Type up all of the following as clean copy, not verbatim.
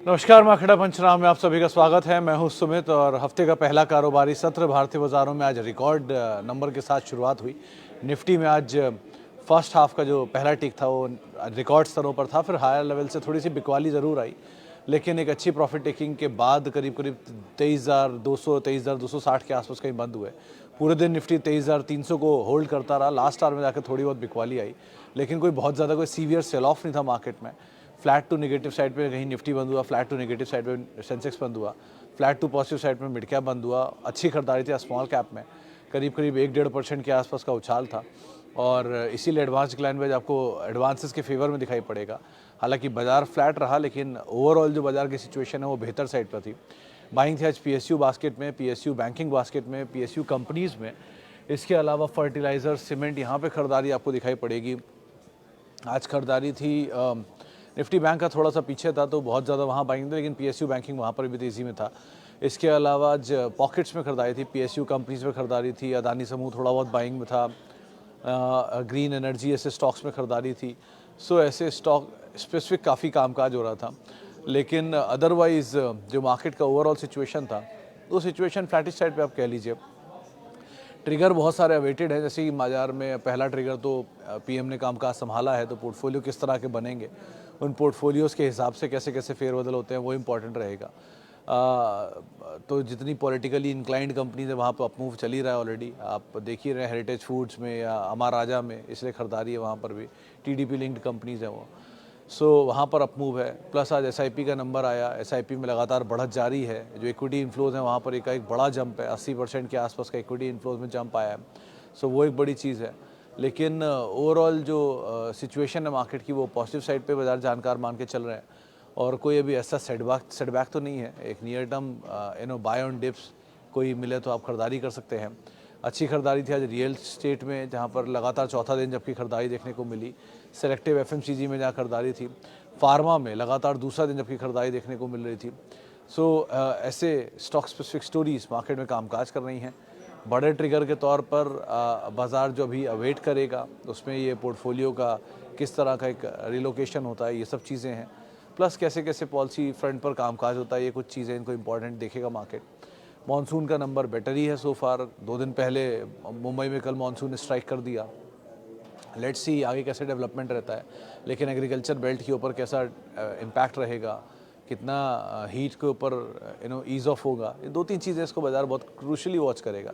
नमस्कार, मैं अखड़ा पंचनाम में आप सभी का स्वागत है। मैं हूं सुमित और हफ्ते का पहला कारोबारी सत्र भारतीय बाजारों में आज रिकॉर्ड नंबर के साथ शुरुआत हुई। निफ्टी में आज फर्स्ट हाफ का जो पहला टिक था वो रिकॉर्ड स्तरों पर था, फिर हायर लेवल से थोड़ी सी बिकवाली ज़रूर आई, लेकिन एक अच्छी प्रॉफिट टेकिंग के बाद करीब करीब 23,260 के आसपास कहीं बंद हुए। पूरे दिन निफ्टी 23,300 को होल्ड करता रहा। लास्ट आवर में जाकर थोड़ी बहुत बिकवाली आई, लेकिन कोई बहुत ज़्यादा कोई सीवियर सेल ऑफ नहीं था मार्केट में। फ्लैट टू नेगेटिव साइड पे कहीं निफ्टी बंद हुआ, फ्लैट टू नेगेटिव साइड पे सेंसेक्स बंद हुआ, फ्लैट टू पॉजिटिव साइड पे मिड कैप बंद हुआ। अच्छी खरीदारी थी स्मॉल कैप में, करीब करीब 1-1.5% के आसपास का उछाल था और इसीलिए एडवांस डिक्लाइन वेज आपको एडवांसेस के फेवर में दिखाई पड़ेगा। हालांकि बाजार फ्लैट रहा, लेकिन ओवरऑल जो बाजार की सिचुएशन है वो बेहतर साइड पर थी। बाइंग थी आज पीएसयू बास्केट में, पीएसयू बैंकिंग बास्केट में, पीएसयू कंपनीज़ में। इसके अलावा फर्टिलाइज़र, सीमेंट, यहाँ पे खरीदारी आपको दिखाई पड़ेगी। आज खरीदारी थी निफ्टी बैंक का थोड़ा सा पीछे था तो बहुत ज़्यादा वहाँ बाइंग थी, लेकिन पीएसयू बैंकिंग वहाँ पर भी तेज़ी में था। इसके अलावा आज पॉकेट्स में खरीदारी थी, पीएसयू कंपनीज में खरीदारी थी, अदानी समूह थोड़ा बहुत बाइंग में था, ग्रीन एनर्जी ऐसे स्टॉक्स में खरीदारी थी। सो ऐसे स्टॉक स्पेसिफिक काफ़ी कामकाज हो रहा था, लेकिन अदरवाइज़ जो मार्केट का ओवरऑल सिचुएशन था वो सिचुएशन फ्लैटिश साइड पे आप कह लीजिए। ट्रिगर बहुत सारे अवेटेड हैं, जैसे कि बाजार में पहला ट्रिगर तो पीएम ने कामकाज संभाला है, तो पोर्टफोलियो किस तरह के बनेंगे, उन पोर्टफोलियोज़ के हिसाब से कैसे कैसे फेरबदल होते हैं वो इम्पॉर्टेंट रहेगा। तो जितनी पॉलिटिकली इंक्लाइंड कंपनीज है वहाँ पर अपमूव चल ही रहा है ऑलरेडी। आप देख ही रहे हैं हेरिटेज फूड्स में या अमर राजा में, इसलिए खरीदारी है वहाँ पर भी। टीडीपी लिंक्ड कंपनीज हैं वो, सो वहाँ पर अपमूव है। प्लस आज एसआईपी का नंबर आया, एसआईपी में लगातार बढ़त जारी है। जो इक्विटी इन्फ्लोज हैं वहाँ पर एक बड़ा जंप है, 80% के आसपास का इक्विटी इन्फ्लोज में जंप आया है। सो वो एक बड़ी चीज़ है, लेकिन ओवरऑल जो सिचुएशन है मार्केट की वो पॉजिटिव साइड पे बाजार जानकार मान के चल रहे हैं और कोई अभी ऐसा सेटबैक तो नहीं है। एक near term by on dips कोई मिले तो आप खरीदारी कर सकते हैं। अच्छी खरीदारी थी आज रियल स्टेट में, जहाँ पर लगातार चौथा दिन जबकि खरीदारी देखने को मिली। सेलेक्टिव एफएमसीजी में जहाँ खरीदारी थी, फार्मा में लगातार दूसरा दिन जबकि खरीदारी देखने को मिल रही थी। सो ऐसे स्टॉक स्पेसिफिक स्टोरीज मार्केट में कामकाज कर रही हैं। बड़े ट्रिगर के तौर पर बाज़ार जो अभी अवेट करेगा उसमें ये पोर्टफोलियो का किस तरह का एक रिलोकेशन होता है, ये सब चीज़ें हैं। प्लस कैसे कैसे पॉलिसी फ्रंट पर कामकाज होता है, ये कुछ चीज़ें इनको इम्पॉर्टेंट देखेगा मार्केट। मॉनसून का नंबर बेटर ही है सो फार। 2 दिन पहले मुंबई में कल मॉनसून ने स्ट्राइक कर दिया। लेट्स सी आगे कैसे डेवलपमेंट रहता है, लेकिन एग्रीकल्चर बेल्ट के ऊपर कैसा इम्पैक्ट रहेगा, कितना हीट के ऊपर ईज ऑफ होगा, ये 2-3 चीज़ें इसको बाजार बहुत क्रूशली वॉच करेगा।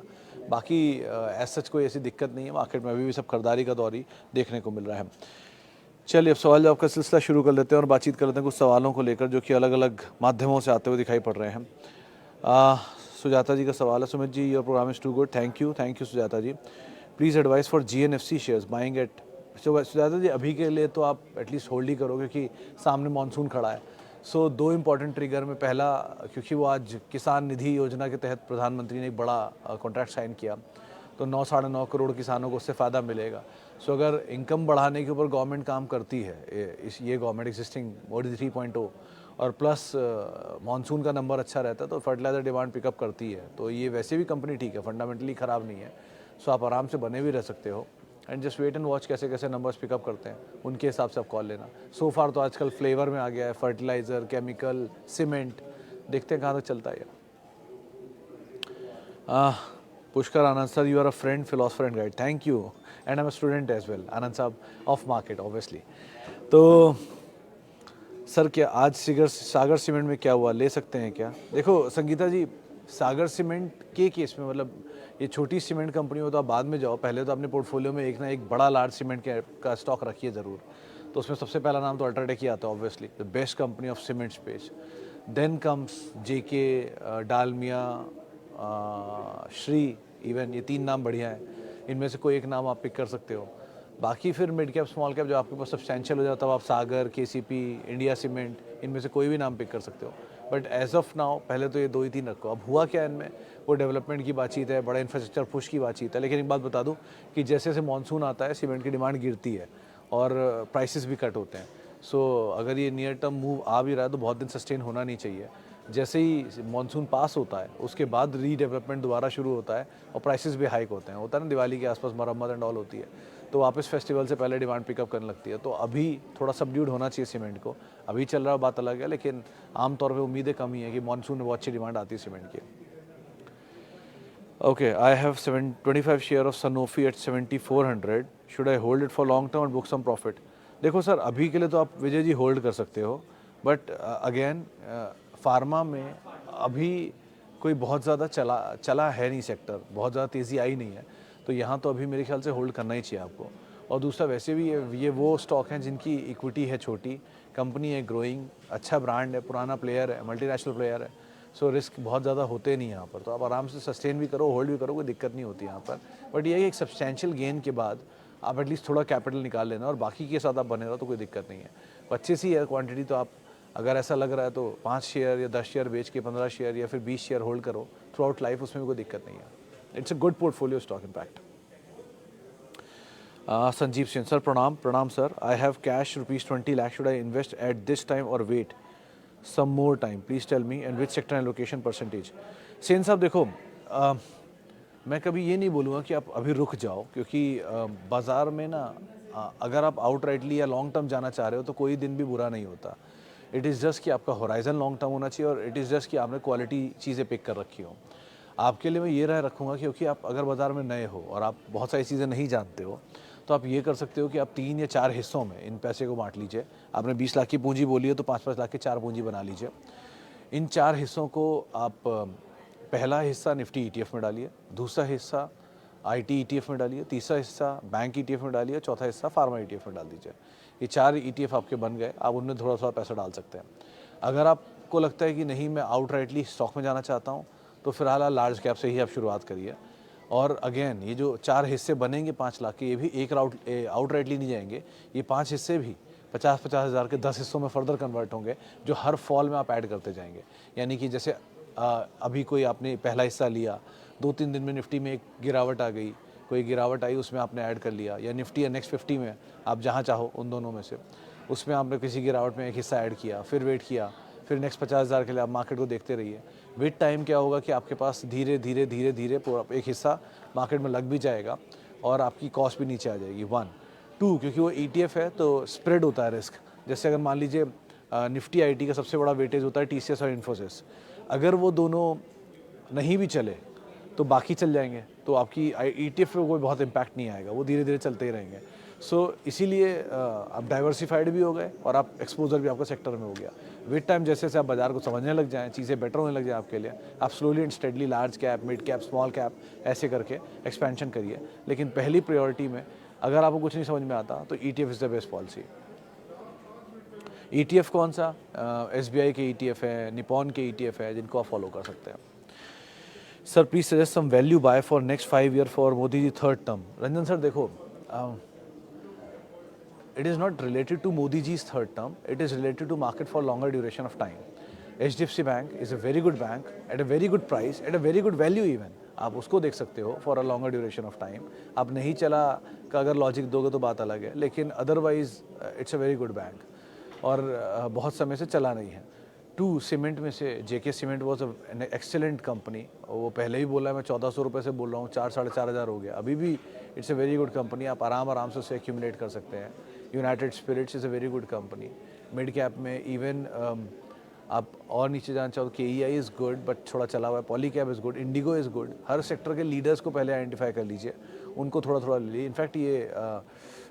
बाकी एज सच कोई ऐसी दिक्कत नहीं है मार्केट में, अभी भी सब खरीदारी का दौर ही देखने को मिल रहा है। चलिए अब सवाल जवाब का सिलसिला शुरू कर लेते हैं और बातचीत कर लेते हैं कुछ सवालों को लेकर जो कि अलग अलग माध्यमों से आते हुए दिखाई पड़ रहे हैं। सुजाता जी का सवाल है, Sumit ji your program is too good, thank you Sujata ji. Please advise for GNFC shares buying at. Sujata ji अभी के लिए तो आप एटलीस्ट होल्ड ही करो क्योंकि सामने मानसून खड़ा है। सो 2 इम्पॉर्टेंट ट्रिगर में, पहला क्योंकि वो आज किसान निधि योजना के तहत प्रधानमंत्री ने एक बड़ा कॉन्ट्रैक्ट साइन किया, तो 9-9.5 करोड़ किसानों को उससे फ़ायदा मिलेगा। सो अगर इनकम बढ़ाने के ऊपर गवर्नमेंट काम करती है, ये गवर्नमेंट एग्जिस्टिंग मोदी 3.0 और प्लस मानसून का नंबर अच्छा रहता है तो फर्टिलाइज़र डिमांड पिकअप करती है, तो ये वैसे भी कंपनी ठीक है, फंडामेंटली ख़राब नहीं है। सो आप आराम से बने भी रह सकते हो and just wait and watch कैसे कैसे नंबर्स पिकअप करते हैं, उनके हिसाब से आप कॉल लेना। सो फार तो आजकल फ्लेवर में आ गया है, फर्टिलाइज़र, केमिकल, सीमेंट, देखते हैं कहाँ तक चलता है। Pushkar Anand sir, you are a friend, philosopher and guide, thank you and I am a student as well. Anand साहब ऑफ मार्केट ऑब्वियसली। तो सर क्या आज सागर सीमेंट में क्या हुआ, ले सकते हैं क्या? देखो संगीता जी, सागर सीमेंट के केस में मतलब ये छोटी सीमेंट कंपनी हो तो आप बाद में जाओ, पहले तो अपने पोर्टफोलियो में एक ना एक बड़ा लार्ज सीमेंट का स्टॉक रखिए ज़रूर। तो उसमें सबसे पहला नाम तो अल्ट्राटेक ही आता है obviously, the best company of cement space. Then comes JK, Dalmia, Shree, even, ये 3 नाम बढ़िया हैं। इनमें से कोई एक नाम आप पिक कर सकते हो। बाकी फिर मिड कैप स्मॉल कैप जो आपके पास सब्सटेंशियल हो जाता है, आप सागर, केसीपी, इंडिया सीमेंट, इनमें से कोई भी नाम पिक कर सकते हो। बट एज ऑफ नाउ पहले तो ये 2 ही 3 रखो। अब हुआ क्या इनमें, वो डेवलपमेंट की बातचीत है, बड़ा इंफ्रास्ट्रक्चर पुश की बातचीत है, लेकिन एक बात बता दूं कि जैसे जैसे मानसून आता है सीमेंट की डिमांड गिरती है और प्राइसेस भी कट होते हैं। सो अगर ये नियर टर्म मूव आ भी रहा है तो बहुत दिन सस्टेन होना नहीं चाहिए। जैसे ही मानसून पास होता है उसके बाद रीडेवलपमेंट दोबारा शुरू होता है और प्राइसेस भी हाइक होते हैं, होता है ना, दिवाली के आसपास मरम्मत एंड ऑल होती है। तो वापस फेस्टिवल से पहले डिमांड पिकअप करने लगती है। तो अभी थोड़ा सबड्यूड होना चाहिए सीमेंट को, अभी चल रहा बात अलग है, लेकिन आमतौर पे उम्मीदें कम ही है कि मानसून में बहुत अच्छी डिमांड आती है सीमेंट की। Okay, I have 25 share of Sanofi at 7400, should I hold it for long term and book some profit? देखो सर, अभी के लिए तो आप विजय जी होल्ड कर सकते हो, बट अगेन फार्मा में अभी कोई बहुत ज़्यादा चला है नहीं, सेक्टर बहुत ज़्यादा तेज़ी आई नहीं है, तो यहाँ तो अभी मेरे ख्याल से होल्ड करना ही चाहिए आपको। और दूसरा वैसे भी ये वो स्टॉक हैं जिनकी इक्विटी है छोटी, कंपनी है ग्रोइंग, अच्छा ब्रांड है, पुराना प्लेयर है, मल्टीनेशनल प्लेयर है, सो रिस्क बहुत ज़्यादा होते नहीं यहाँ पर, तो आप आराम से सस्टेन भी करो, होल्ड भी करो, कोई दिक्कत नहीं होती यहाँ पर। बट ये है कि एक सब्सटैंशियल गेन के बाद आप एटलीस्ट थोड़ा कैपिटल निकाल लेना और बाकी के साथ आप बने रहो तो कोई दिक्कत नहीं है। अच्छी सी है क्वांटिटी, तो आप अगर ऐसा लग रहा है तो 5 शेयर या 10 शेयर बेच के 15 शेयर या फिर 20 शेयर होल्ड करो थ्रू आउट लाइफ, उसमें भी कोई दिक्कत नहीं है। It's a good portfolio stock impact. Sanjeev Singh sir, प्रणाम sir, I have cash ₹20 lakh, should I invest at this time or wait some more time, please tell me and which sector and location percentage? Sen साहब देखो, मैं कभी ये नहीं बोलूँगा कि आप अभी रुक जाओ, क्योंकि बाज़ार में ना अगर आप आउटराइटली या लॉन्ग टर्म जाना चाह रहे हो तो कोई दिन भी बुरा नहीं होता। इट इज़ जस्ट कि आपका होराइजन लॉन्ग टर्म होना चाहिए और इट इज़ जस्ट कि आपने क्वालिटी चीज़ें पिक कर रखी हो। आपके लिए मैं ये राय रखूँगा, क्योंकि आप अगर बाज़ार में नए हो और आप बहुत सारी चीज़ें नहीं जानते हो, तो आप ये कर सकते हो कि आप 3 या 4 हिस्सों में इन पैसे को बांट लीजिए। आपने 20 लाख की पूंजी बोली है तो 5-5 लाख की 4 पूंजी बना लीजिए। इन 4 हिस्सों को आप पहला हिस्सा निफ्टी ईटीएफ में डालिए, दूसरा हिस्सा आईटी ईटीएफ में डालिए, तीसरा हिस्सा बैंक ईटीएफ में डालिए, चौथा हिस्सा फार्मा ईटीएफ में डाल दीजिए। ये 4 ईटीएफ आपके बन गए, आप उनमें थोड़ा थोड़ा पैसा डाल सकते हैं। अगर आपको लगता है कि नहीं मैं आउटराइटली स्टॉक में जाना चाहता हूँ, तो फिलहाल लार्ज कैप से ही आप शुरुआत करिए। और अगेन ये जो 4 हिस्से बनेंगे 5 लाख के, ये भी एक आउटराइटली नहीं जाएंगे, ये 5 हिस्से भी 50-50 हज़ार के 10 हिस्सों में फर्दर कन्वर्ट होंगे, जो हर फॉल में आप ऐड करते जाएंगे। यानी कि जैसे अभी कोई आपने पहला हिस्सा लिया, 2-3 दिन में निफ्टी में एक गिरावट आ गई, कोई गिरावट आई उसमें आपने ऐड कर लिया, या निफ्टी या नेक्स्ट 50 में आप जहाँ चाहो उन दोनों में से, उसमें आपने किसी गिरावट में एक हिस्सा ऐड किया, फिर वेट किया, फिर नेक्स्ट 50 हज़ार के लिए आप मार्केट को देखते रहिए। विद टाइम क्या होगा कि आपके पास धीरे धीरे धीरे धीरे पूरा एक हिस्सा मार्केट में लग भी जाएगा और आपकी कॉस्ट भी नीचे आ जाएगी। 1, 2, क्योंकि वो ईटीएफ है तो स्प्रेड होता है रिस्क। जैसे अगर मान लीजिए निफ्टी आईटी का सबसे बड़ा वेटेज होता है टीसीएस और इन्फोसिस, अगर वो दोनों नहीं भी चले तो बाकी चल जाएंगे, तो आपकी ईटीएफ पे कोई बहुत इम्पैक्ट नहीं आएगा, वो धीरे धीरे चलते ही रहेंगे। सो इसीलिए आप डाइवर्सिफाइड भी हो गए और आप एक्सपोजर भी आपका सेक्टर में हो गया। विद टाइम जैसे जैसे आप बाजार को समझने लग जाएं, चीज़ें बेटर होने लग जाए आपके लिए, आप slowly and steadily large cap, mid cap, small cap ऐसे करके एक्सपेंशन करिए। लेकिन पहली प्रायोरिटी में अगर आपको कुछ नहीं समझ में आता तो ETF is the best policy. ETF कौन सा? एसबीआई के ईटीएफ है, निपॉन के ईटीएफ है, जिनको आप फॉलो कर सकते हैं। Sir please suggest some value buy for next 5 year for Modi ji third term. Ranjan sir देखो, it is not related to Modi ji's third term, it is related to market for longer duration of time. HDFC Bank is a very good bank at a very good price, at a very good value even. आप उसको देख सकते हो for a longer duration of time. आप नहीं चला का अगर लॉजिक दोगे तो बात अलग है, लेकिन otherwise it's a very good bank और बहुत समय से चला नहीं है। 2, सीमेंट में से JK cement was an excellent company, वो पहले ही बोला है, मैं 1400 रुपये से बोल रहा हूँ, 4-4.5 हज़ार हो गया, अभी भी it's a very good company, आप आराम से उसे एक्यूमुलेट कर सकते हैं। United Spirits is a very good company. Mid cap में इवन आप और नीचे जाना चाहो तो KEI इज़ गुड बट थोड़ा चला हुआ है, poly cab is good, Indigo is good. Her sector के लीडर्स को पहले आइडेंटिफाई कर लीजिए, उनको थोड़ा थोड़ा ले लीजिए। इनफैक्ट ये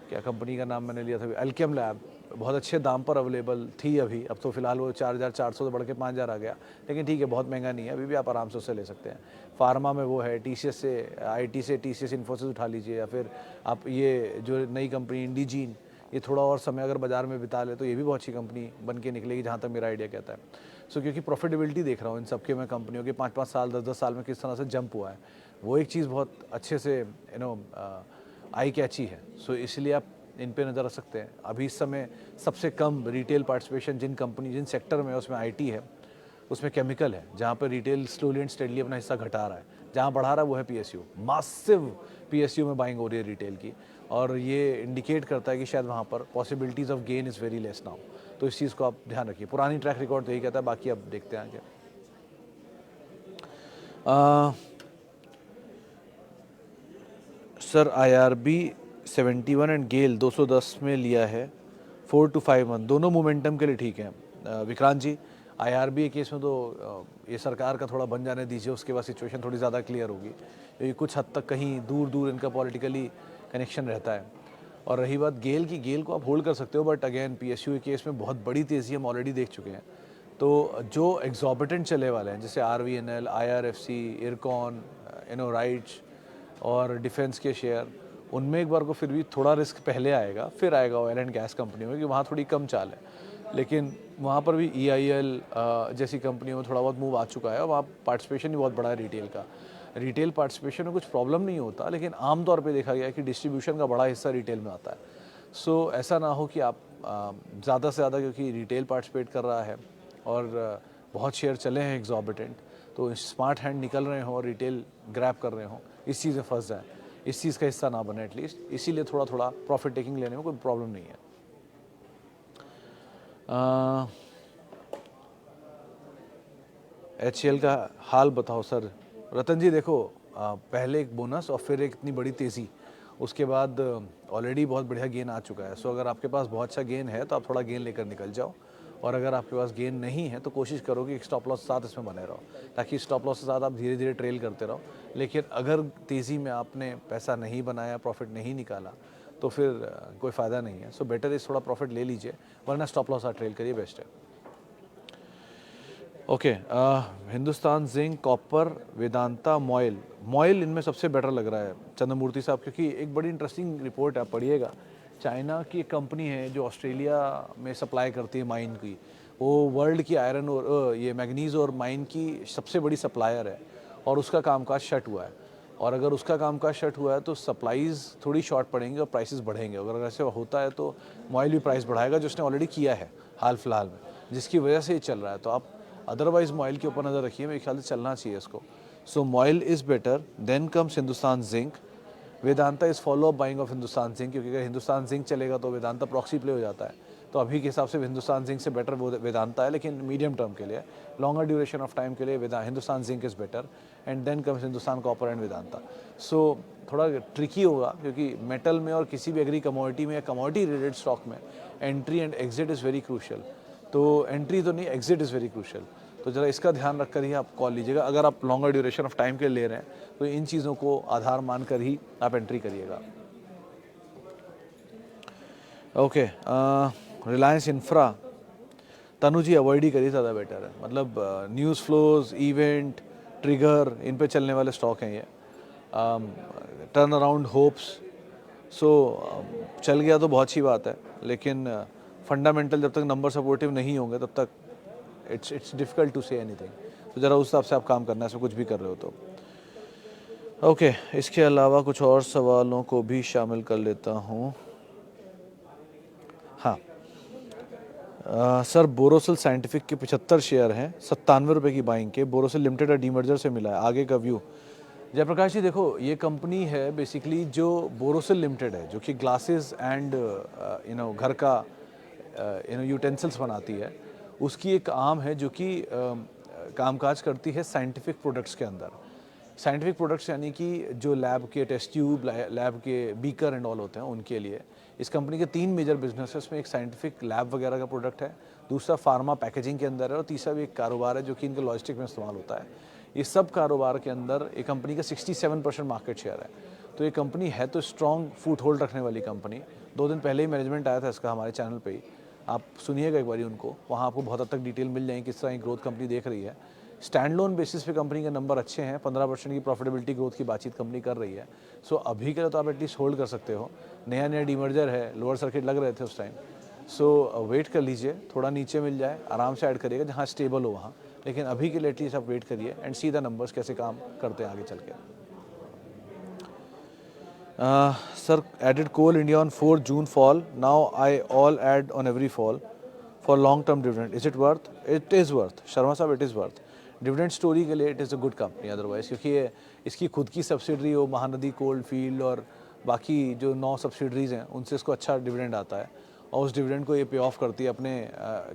क्या कंपनी का नाम मैंने लिया था, अल्केम लैब, बहुत अच्छे दाम पर अवेलेबल थी अभी, अब तो फिलहाल वो 4,400 से बढ़ के 5,000 आ गया, लेकिन ठीक है, बहुत महंगा नहीं है, अभी भी आप आराम से उससे ले सकते हैं। फार्मा में वो है, TCS से, IT से TCS इन्फोसिस उठा लीजिए, या फिर आप ये जो नई कंपनी इंडीजीन, ये थोड़ा और समय अगर बाजार में बिता ले तो ये भी बहुत अच्छी कंपनी बन के निकलेगी, जहाँ तक मेरा आइडिया कहता है। सो क्योंकि प्रॉफिटेबिलिटी देख रहा हूँ इन सबके मैं कंपनियों के 5-5 साल 10-10 साल में किस तरह से जंप हुआ है, वो एक चीज़ बहुत अच्छे से आई कैची है। सो इसलिए आप इन पे नज़र रख सकते हैं। अभी इस समय सबसे कम रिटेल पार्टिसिपेशन जिन सेक्टर में है उसमें IT है, उसमें केमिकल है, जहाँ पर रिटेल स्लोली एंड स्टेडली अपना हिस्सा घटा रहा है, जहाँ बढ़ा रहा है वो है PSU। मासिव PSU में बाइंग हो रही है रिटेल की, और ये इंडिकेट करता है कि शायद वहाँ पर possibilities of gain is very less now. तो इस चीज़ को आप ध्यान रखिए। पुरानी ट्रैक रिकॉर्ड तो यही कहता है, बाकी अब देखते हैं आगे। सर IRB 71 एंड गेल 210 में लिया है, 4 to 5 मंथ, दोनों मोमेंटम के लिए ठीक है। विक्रांत जी, IRBA केस में तो ये सरकार का थोड़ा बन जाने दीजिए, उसके बाद सिचुएशन थोड़ी ज़्यादा क्लियर होगी, क्योंकि कुछ हद तक कहीं दूर दूर इनका पॉलिटिकली कनेक्शन रहता है। और रही बात गेल की, गेल को आप होल्ड कर सकते हो, बट अगेन PSU के केस में बहुत बड़ी तेज़ी हम ऑलरेडी देख चुके हैं। तो जो एग्जॉर्बिटेंट चले वाले हैं जैसे RVNL, IRFC, इरकॉन, राइट्स और डिफेंस के शेयर, उनमें एक बार को फिर भी थोड़ा रिस्क पहले आएगा, फिर आएगा ऑयल एंड गैस कंपनियों में, कि वहाँ थोड़ी कम चाल है। लेकिन वहाँ पर भी EIL जैसी कंपनियों में थोड़ा बहुत मूव आ चुका है, और वहाँ पार्टिसिपेशन भी बहुत बड़ा है रिटेल का। रिटेल पार्टिसिपेशन में कुछ प्रॉब्लम नहीं होता, लेकिन आमतौर पे देखा गया है कि डिस्ट्रीब्यूशन का बड़ा हिस्सा रिटेल में आता है। सो ऐसा ना हो कि आप ज़्यादा से ज़्यादा, क्योंकि रिटेल पार्टिसिपेट कर रहा है और बहुत शेयर चले हैं एग्जॉर्बिटेंट, तो स्मार्ट हैंड निकल रहे हों और रिटेल ग्रैब कर रहे हों, इस चीज़ में फंस जाए, इस चीज़ का हिस्सा ना बने एटलीस्ट। इसीलिए थोड़ा थोड़ा प्रॉफिट टेकिंग लेने में कोई प्रॉब्लम नहीं है। HCL का हाल बताओ सर। रतन जी देखो, पहले एक बोनस और फिर एक इतनी बड़ी तेज़ी, उसके बाद ऑलरेडी बहुत बढ़िया गेन आ चुका है। सो अगर आपके पास बहुत अच्छा गेन है तो आप थोड़ा गेन लेकर निकल जाओ, और अगर आपके पास गेन नहीं है तो कोशिश करो कि स्टॉप लॉस के साथ इसमें बने रहो, ताकि स्टॉप लॉस के साथ आप धीरे धीरे ट्रेल करते रहो। लेकिन अगर तेज़ी में आपने पैसा नहीं बनाया, प्रॉफिट नहीं निकाला, तो फिर कोई फ़ायदा नहीं है। सो बेटर इस थोड़ा प्रॉफिट ले लीजिए, वरना स्टॉप लॉस साथ ट्रेल करिए, बेस्ट है। Okay, Hindustan zinc, copper, Vedanta, MOIL इनमें सबसे बेटर लग रहा है चंद्रमूर्ति साहब, क्योंकि एक बड़ी इंटरेस्टिंग रिपोर्ट है, आप पढ़िएगा। चाइना की एक कंपनी है जो ऑस्ट्रेलिया में सप्लाई करती है माइन की, वो वर्ल्ड की आयरन और ये मैग्नीज और माइन की सबसे बड़ी सप्लायर है, और उसका कामकाज शट हुआ है। और अगर उसका कामकाज शट हुआ है तो सप्लाईज़ थोड़ी शॉर्ट पड़ेंगी और प्राइसेस बढ़ेंगे। अगर ऐसे होता है तो मॉयल भी प्राइस बढ़ाएगा, जो उसने ऑलरेडी किया है हाल फिलहाल में, जिसकी वजह से ये चल रहा है। तो आप अदरवाइज मॉयल के ऊपर नज़र रखिए, मेरे ख्याल से चलना चाहिए इसको। So MOIL is better, then comes Hindustan Zinc, Vedanta is follow up buying of Hindustan Zinc, क्योंकि अगर हिंदुस्तान जिंक चलेगा तो वेदांता प्रॉक्सी प्ले हो जाता है। तो अभी के हिसाब से हिंदुस्तान जिंक से बेटर वेदांता है, लेकिन मीडियम टर्म के लिए, लॉन्गर ड्यूरेशन ऑफ टाइम के लिए Hindustan Zinc is better, and then comes Hindustan Copper and Vedanta. So थोड़ा ट्रिकी होगा, क्योंकि मेटल में और किसी भी एग्री कमोडिटी में या कमोडिटी रिलेटेड स्टॉक में entry and exit is very crucial. तो एंट्री तो नहीं, एग्जिट इज़ वेरी क्रूशियल। तो ज़रा इसका ध्यान रख कर ही आप कॉल लीजिएगा। अगर आप लॉन्गर ड्यूरेशन ऑफ टाइम के लिए ले रहे हैं तो इन चीज़ों को आधार मानकर ही आप एंट्री करिएगा। ओके, रिलायंस इंफ्रा, तनु जी अवॉइड ही करिए, ज़्यादा बेटर है। मतलब न्यूज़ फ्लोज, इवेंट, ट्रिगर, इन पे चलने वाले स्टॉक हैं ये। टर्न अराउंड होप्स, सो चल गया तो बहुत अच्छी बात है, लेकिन फंडामेंटल जब तक नंबर सपोर्टिव नहीं होंगे तब तक it's difficult to say anything. तो ज़रा उस हिसाब से आप काम करना है, इसमें कुछ भी कर रहे हो तो। ओके, इसके अलावा कुछ और सवालों को भी शामिल कर लेता हूँ। हाँ, सर बोरोसिल साइंटिफिक के 75 शेयर हैं, 97 रुपये की बाइंग के। बोरोसिल लिमिटेड और डीमर्जर से मिला है, आगे का व्यू। जयप्रकाश जी देखो, ये कंपनी है बेसिकली जो बोरोसिल लिमिटेड है, जो कि ग्लासेस एंड घर का यूटेंसिल्स बनाती है। उसकी एक आर्म है जो कि कामकाज करती है साइंटिफिक प्रोडक्ट्स के अंदर। साइंटिफिक प्रोडक्ट्स यानी कि जो लैब के टेस्ट ट्यूब, लैब के बीकर एंड ऑल होते हैं, उनके लिए इस कंपनी के 3 मेजर बिजनेस है। उसमें एक साइंटिफिक लैब वगैरह का प्रोडक्ट है, दूसरा फार्मा पैकेजिंग के अंदर है, और तीसरा भी एक कारोबार है जो कि इनके लॉजिस्टिक में इस्तेमाल होता है। ये सब कारोबार के अंदर एक कंपनी का 67% मार्केट शेयर है। तो ये कंपनी है तो स्ट्रॉन्ग फुट होल्ड रखने वाली कंपनी। 2 दिन पहले ही मैनेजमेंट आया था इसका हमारे चैनल पे ही, आप सुनिएगा एक बारी उनको, वहाँ आपको बहुत हद तक डिटेल मिल जाएगी किस तरह की ग्रोथ कंपनी देख रही है। स्टैंड लोन बेसिस पे कंपनी के नंबर अच्छे हैं, 15% की प्रॉफिटेबिलिटी ग्रोथ की बातचीत कंपनी कर रही है। सो अभी के लिए तो आप एटलीस्ट होल्ड कर सकते हो। नया नया डीमर्जर है, लोअर सर्किट लग रहे थे उस टाइम। सो वेट कर लीजिए, थोड़ा नीचे मिल जाए आराम से ऐड करिएगा, जहाँ स्टेबल हो वहाँ। लेकिन अभी के लिए एटलीस्ट आप वेट करिए एंड सी द नंबर्स कैसे काम करते हैं आगे चल के। Sir added Coal India on 4 June fall, now I all add on every fall for long term dividend, is it worth? It is worth Sharma साहब, it is worth. Dividend story के लिए it is a good company otherwise, क्योंकि ये इसकी खुद की subsidiary हो, Mahanadi cold field और बाकी जो 9 सब्सिडरीज हैं, उनसे इसको अच्छा डिविडेंड आता है, और उस डिविडेंड को ये पे ऑफ करती है अपने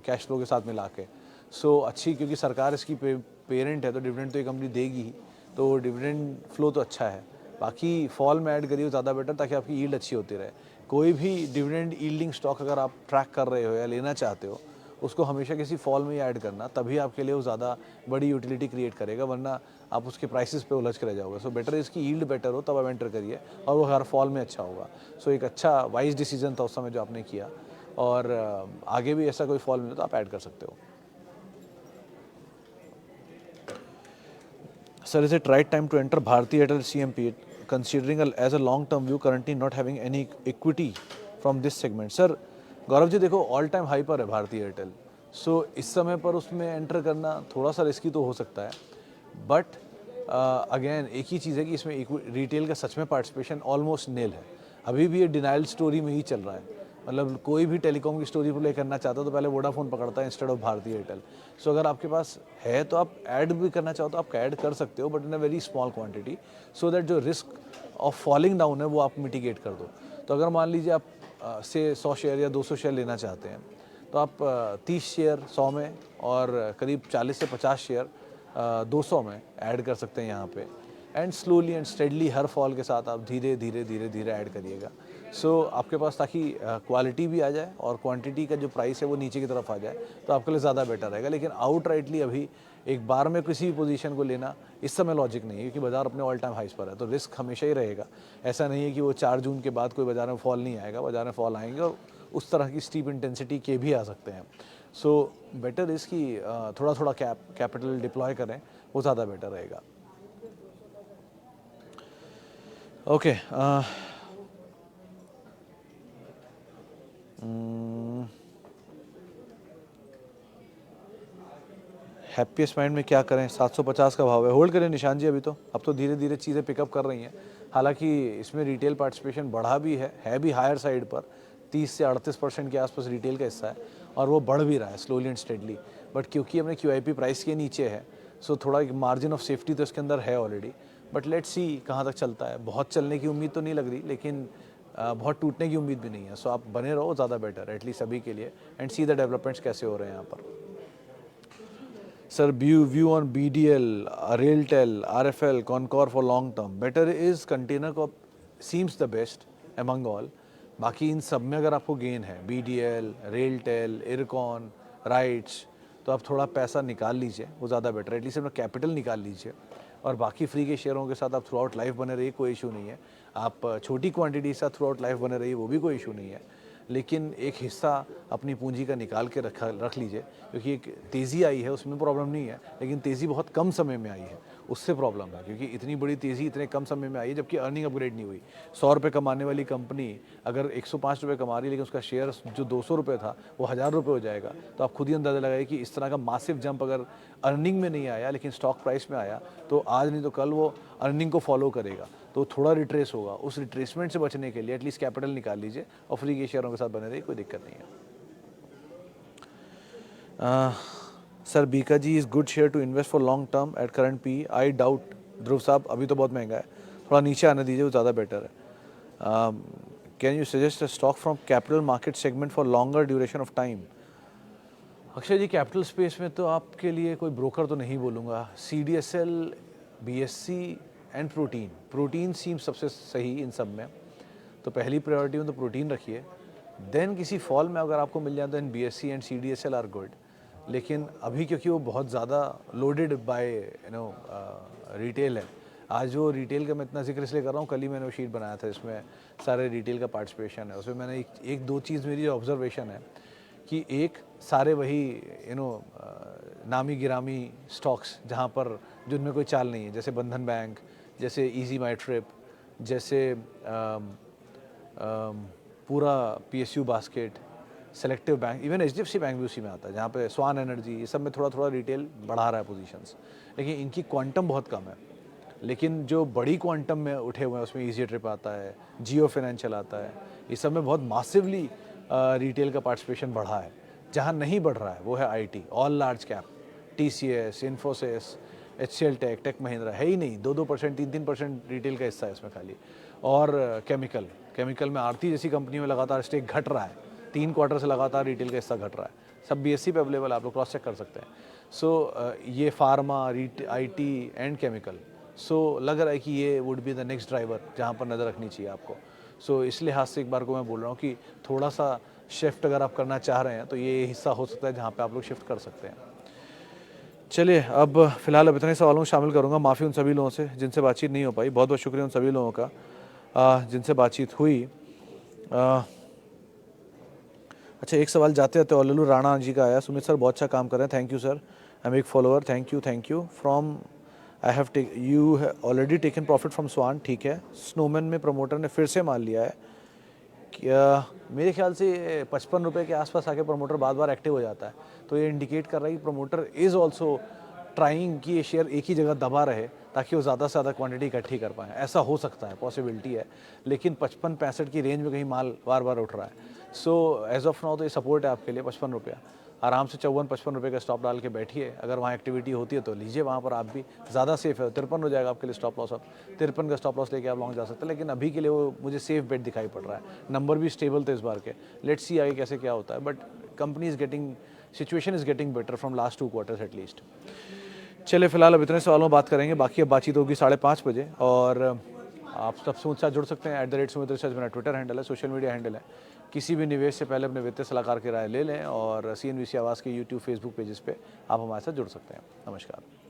कैश फ्लो के साथ मिला के। सो अच्छी, क्योंकि सरकार इसकी पेरेंट है तो डिविडेंड तो ये कंपनी देगी ही, तो डिविडेंड फ्लो तो अच्छा है। बाकी फॉल में ऐड करिए ज़्यादा बेटर, ताकि आपकी यील्ड अच्छी होती रहे। कोई भी डिविडेंड यील्डिंग स्टॉक अगर आप ट्रैक कर रहे हो या लेना चाहते हो, उसको हमेशा किसी फॉल में ही ऐड करना, तभी आपके लिए वो ज़्यादा बड़ी यूटिलिटी क्रिएट करेगा, वरना आप उसके प्राइसेस पे उलझ के रह जाओगे। सो बेटर इसकी यील्ड बेटर हो तब आप एंटर करिए, और वो हर फॉल में अच्छा होगा। सो एक अच्छा वाइज डिसीजन था उस समय जो आपने किया, और आगे भी ऐसा कोई फॉल मिले तो आप ऐड कर सकते हो। Sir, is it right time to enter Bharti Airtel CMP, considering as a long-term view, currently not having any equity from this segment? Sir, Gaurav ji देखो ऑल टाइम हाई पर है भारती एयरटेल, सो इस समय पर उसमें एंटर करना थोड़ा सा रिस्की तो हो सकता है, बट अगेन एक ही चीज़ है कि इसमें रिटेल का सच में पार्टिसिपेशन ऑलमोस्ट नील है। अभी भी ये डिनाइल स्टोरी में ही चल रहा है। मतलब कोई भी टेलीकॉम की स्टोरी प्ले करना चाहता है तो पहले वोडाफोन पकड़ता है इंस्टेड ऑफ भारती एयरटेल। सो अगर आपके पास है तो आप ऐड भी करना चाहो तो आप ऐड कर सकते हो, but in a very small quantity, so that जो रिस्क ऑफ फॉलिंग डाउन है वो आप मिटिगेट कर दो। तो अगर मान लीजिए आप से 100 शेयर या 200 शेयर लेना चाहते हैं, तो आप 30 शेयर 100 में और करीब 40 से 50 शेयर 200 में ऐड कर सकते हैं यहाँ पे, and slowly and steadily her fall के साथ आप धीरे धीरे धीरे धीरे ऐड करिएगा। सो आपके पास ताकि क्वालिटी भी आ जाए और क्वांटिटी का जो प्राइस है वो नीचे की तरफ आ जाए, तो आपके लिए ज़्यादा बेटर रहेगा। लेकिन आउटराइटली अभी एक बार में किसी भी पोजीशन को लेना इस समय लॉजिक नहीं है, क्योंकि बाजार अपने ऑल टाइम हाइस पर है, तो रिस्क हमेशा ही रहेगा। ऐसा नहीं है कि वो 4 जून के बाद कोई बाजार में फॉल नहीं आएगा, बाजार में फॉल आएंगे और उस तरह की स्टीप इंटेंसिटी के भी आ सकते हैं। सो बेटर इसकी थोड़ा थोड़ा कैपिटल डिप्लॉय करें, वो ज़्यादा बेटर रहेगा। ओके, हैप्पीएस्ट माइंड में क्या करें? 750 का भाव है, होल्ड करें निशान जी अभी तो। अब तो धीरे धीरे चीज़ें पिकअप कर रही हैं, हालांकि इसमें रिटेल पार्टिसिपेशन बढ़ा भी है भी हायर साइड पर, 30 से 38% के आसपास रिटेल का हिस्सा है, और वो बढ़ भी रहा है स्लोली एंड स्टेडली। बट क्योंकि हमने QIP प्राइस के नीचे है, सो थोड़ा एक मार्जिन ऑफ सेफ्टी तो इसके अंदर है ऑलरेडी। बट लेट्स सी कहाँ तक चलता है। बहुत चलने की उम्मीद तो नहीं लग रही, लेकिन बहुत टूटने की उम्मीद भी नहीं है। सो आप बने रहो, ज़्यादा बेटर है एटलीस्ट सभी के लिए, एंड सी द डेवलपमेंट्स कैसे हो रहे हैं यहाँ पर। Sir, view on BDL, Railtel, RFL, Concor for long term. Better is Container Corp seems the best among all. बाकी इन सब में अगर आपको गेन है, BDL, Railtel, Ircon, राइट्स, तो आप थोड़ा पैसा निकाल लीजिए, वो ज़्यादा बेटर है। एटलीस्ट अपना कैपिटल निकाल लीजिए, और बाकी फ्री के शेयरों के साथ आप थ्रू आउट लाइफ बने रहिए, कोई इशू नहीं है। आप छोटी क्वांटिटी के साथ थ्रू आउट लाइफ बने रहिए, वो भी कोई इशू नहीं है। लेकिन एक हिस्सा अपनी पूंजी का निकाल के रख लीजिए, क्योंकि एक तेज़ी आई है उसमें प्रॉब्लम नहीं है, लेकिन तेज़ी बहुत कम समय में आई है, उससे प्रॉब्लम है। क्योंकि इतनी बड़ी तेज़ी इतने कम समय में आई है, जबकि अर्निंग अपग्रेड नहीं हुई। 100 रुपये कमाने वाली कंपनी अगर 105 रुपये कमा रही है, लेकिन उसका शेयर जो 200 रुपये था वो 1000 रुपये हो जाएगा, तो आप खुद ही अंदाज़ा लगाइए कि इस तरह का मासिव जंप अगर अर्निंग में नहीं आया लेकिन स्टॉक प्राइस में आया, तो आज नहीं तो कल वो अर्निंग को फॉलो करेगा, तो थोड़ा रिट्रेस होगा। उस रिट्रेसमेंट से बचने के लिए एटलीस्ट कैपिटल निकाल लीजिए और फ्री के शेयरों के साथ बने रहिए, कोई दिक्कत नहीं है। Sir, Bikaji is good share to invest for long term at current PE? I doubt. Dhruv साहब अभी तो बहुत महंगा है, थोड़ा नीचे आने दीजिए, वो ज़्यादा बेटर है। Can you suggest a stock from capital market segment for longer duration of time? Akshay ji, capital space में तो आपके लिए कोई ब्रोकर तो नहीं बोलूँगा। CDSL, BSC एंड प्रोटीन सीम सबसे सही इन सब में, तो पहली प्रायोरिटी में तो प्रोटीन रखिए। देन किसी फॉल में अगर आपको मिल जाए तो BSC and CDSL are good. लेकिन अभी क्योंकि वो बहुत ज़्यादा लोडेड बाय रिटेल है, आज वो रिटेल का मैं इतना जिक्र इसलिए कर रहा हूँ, कल ही मैंने वो शीट बनाया था, इसमें सारे रिटेल का पार्टिसिपेशन है। उसमें मैंने एक दो चीज़ मेरी ऑब्जर्वेशन है कि एक सारे वही नामी गिरामी स्टॉक्स जहाँ पर जिनमें कोई चाल नहीं है, जैसे बंधन बैंक, जैसे इजी माई ट्रिप, जैसे पूरा PSU basket, selective bank, even HDFC bank भी उसी में आता है, जहाँ पे स्वान एनर्जी, ये सब में थोड़ा थोड़ा रिटेल बढ़ा रहा है पोजीशंस, लेकिन इनकी क्वांटम बहुत कम है। लेकिन जो बड़ी क्वांटम में उठे हुए हैं उसमें इजी ट्रिप आता है, जियो फाइनेंशियल आता है, इस सब में बहुत मासिवली रिटेल का पार्टिसिपेशन बढ़ा है। जहाँ नहीं बढ़ रहा है वो है IT, all large cap, TCS, Infosys, HCL tech Mahindra, है ही नहीं। 2% 3% रिटेल का हिस्सा है इसमें खाली। और केमिकल में आरती जैसी कंपनी में लगातार स्टेक घट रहा है, 3 क्वार्टर से लगातार रिटेल का हिस्सा घट रहा है। सब BSE पे अवेलेबल है, आप लोग क्रॉस चेक कर सकते हैं। सो ये फार्मा, IT एंड केमिकल, सो लग रहा है कि ये would be the next driver जहाँ पर नज़र रखनी चाहिए आपको। सो इस लिहाज से एक बार को मैं बोल रहा हूँ कि थोड़ा सा शिफ्ट अगर आप करना चाह रहे हैं तो ये हिस्सा हो सकता है जहाँ पे आप लोग शिफ्ट कर सकते हैं। चलिए अब फ़िलहाल अब इतने सवालों को शामिल करूँगा। माफ़ी उन सभी लोगों से जिनसे बातचीत नहीं हो पाई। बहुत बहुत शुक्रिया उन सभी लोगों का जिनसे बातचीत हुई। अच्छा, एक सवाल जाते जाते ओललू राणा जी का आया। सुमित सर बहुत अच्छा काम कर रहे हैं, thank you sir, I am एक follower, thank you from I have you already taken profit from Swan. ठीक है, स्नोमैन में प्रमोटर ने फिर से मान लिया है। क्या मेरे ख्याल से 55 रुपये के आसपास आके प्रमोटर बार बार एक्टिव हो जाता है, तो ये इंडिकेट कर रहा है कि प्रमोटर इज़ ऑल्सो ट्राइंग कि ये शेयर एक ही जगह दबा रहे ताकि वो ज़्यादा से ज़्यादा क्वांटिटी इकट्ठी कर पाएँ। ऐसा हो सकता है, पॉसिबिलिटी है, लेकिन 55-65 की रेंज में कहीं माल बार बार उठ रहा है। सो एज ऑफ नाउ तो ये सपोर्ट है आपके लिए 55 रुपया। आराम से 54-55 रुपये का स्टॉप डाल के बैठिए। अगर वहाँ एक्टिविटी होती है तो लीजिए, वहाँ पर आप भी ज़्यादा सेफ है। 53 हो जाएगा आपके लिए स्टॉप लॉस, आप 53 का स्टॉप लॉस लेके आप लॉन्ग जा सकते हैं। लेकिन अभी के लिए वो मुझे सेफ बेट दिखाई पड़ रहा है। नंबर भी स्टेबल थे इस बार के। लेट्स सी आगे कैसे क्या होता है, but company is getting, situation is getting better from last 2 quarters at least. चलिए फिलहाल अब इतने सवालों में बात करेंगे, बाकी अब बातचीत होगी 5:30 बजे। और आप सबसे मुझसे जुड़ सकते हैं @सुमित रिसर्च मेरा ट्विटर हैंडल है, सोशल मीडिया हैंडल है। किसी भी निवेश से पहले अपने वित्तीय सलाहकार की राय ले लें और CNBC आवाज़ के यूट्यूब फेसबुक पेजेस पे आप हमारे साथ जुड़ सकते हैं। नमस्कार।